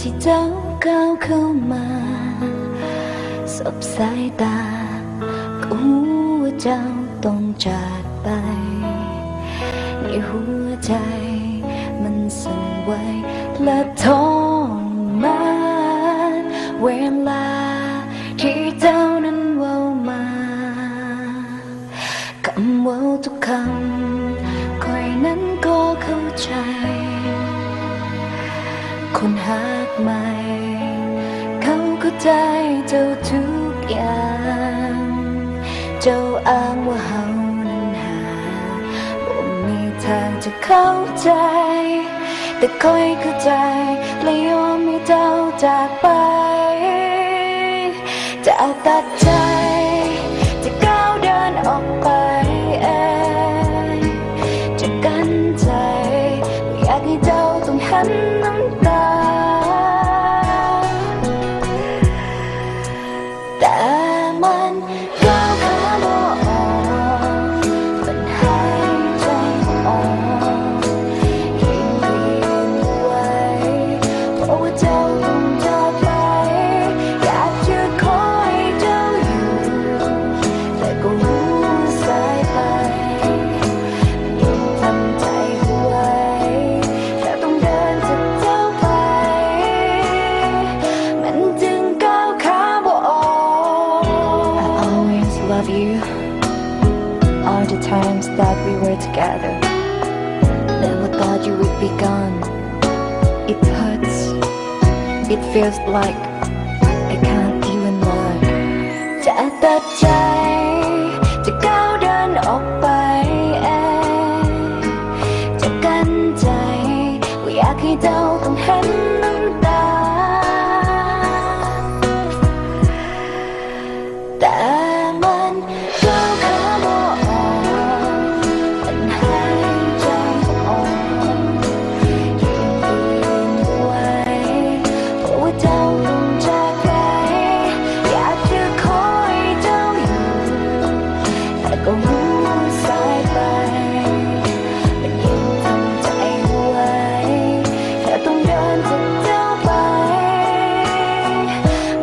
ที่เจ้าก้าวเข้ามาสบสายตาก็รู้ว่าเจ้าต้องจากไปในหัวใจมันสั่นไหวและทรมานเวลาที่เจ้านั้นเว้ามาคำเว้าทุกคำคอยนั้นก็เข้าใจคนหักใหม่เขาเข้าใจเจ้าทุกอย่างเจ้าอ้างว่าเฮานั้นหาบ่มีทางจะเข้าใจแต่คอยเข้าใจและยอมให้เจ้าจากไปจะตัดใจจะก้าวเดินออกไปเองจะกั้นใจไม่อยากให้เจ้าต้องหันน้ำตาแต่มันก้าวขาบ่ออกมันหายใจออกยิ่งก็ยิ่งไว้เพราะว่าเจ้าต้องจากไปอยากจะขอให้เจ้าอยู่แต่ก็รู้สายไปยังทำใจไว้แต่ต้องเดินจากเจ้าไปมันจึงก้าวขาบ่ออก I always love you all the times that we were together never thought you would be gone it hurts it feels like I can't even look จะตัดใจจะก้าวเดินออกไปเองจะกั้นใจว่าอยากให้เจ้าต้องเห็นน้ำตาแต่มันก้าวขาบ่ออกมันหายใจออกยิ่งยืนไว้เพราะว่าเจ้าต้องจากไปอยากจะขอให้เจ้าอยู่แต่ก็รู้สายไปมันยังทำใจไว้แค่ต้องเดินจากเจ้าไป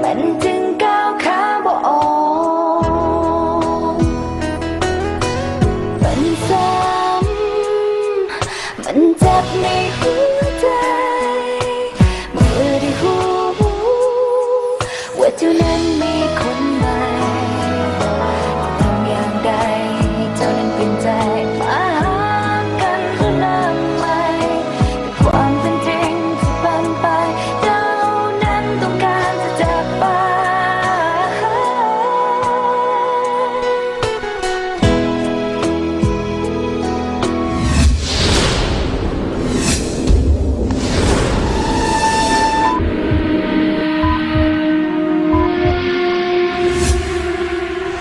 มันจึงก้าวขาบ่ออกมันซ้ำมันเจ็บในหัวใจเมื่อได้รู้ว่าเจ้านั้นมีคนใหม่ทำอย่างใดให้เจ้านั้นเป็นใจมาหากันเพื่อนำใหม่แต่ความเป็นจริงที่เป็นไปเจ้านั้นต้องการจะจากไป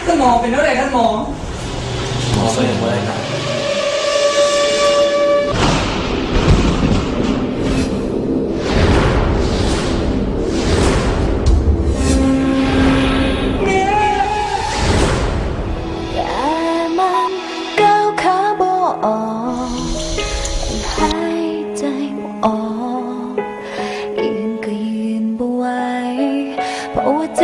ท่านหมอเป็นเท่าไหร่ท่านหมอ หมอก็ยังไม่ได้นะแต่มันก้าวขาบ่ออกมันหายใจบ่ออกยืนก็ยืนบ่ไหวเพราะว่าใจ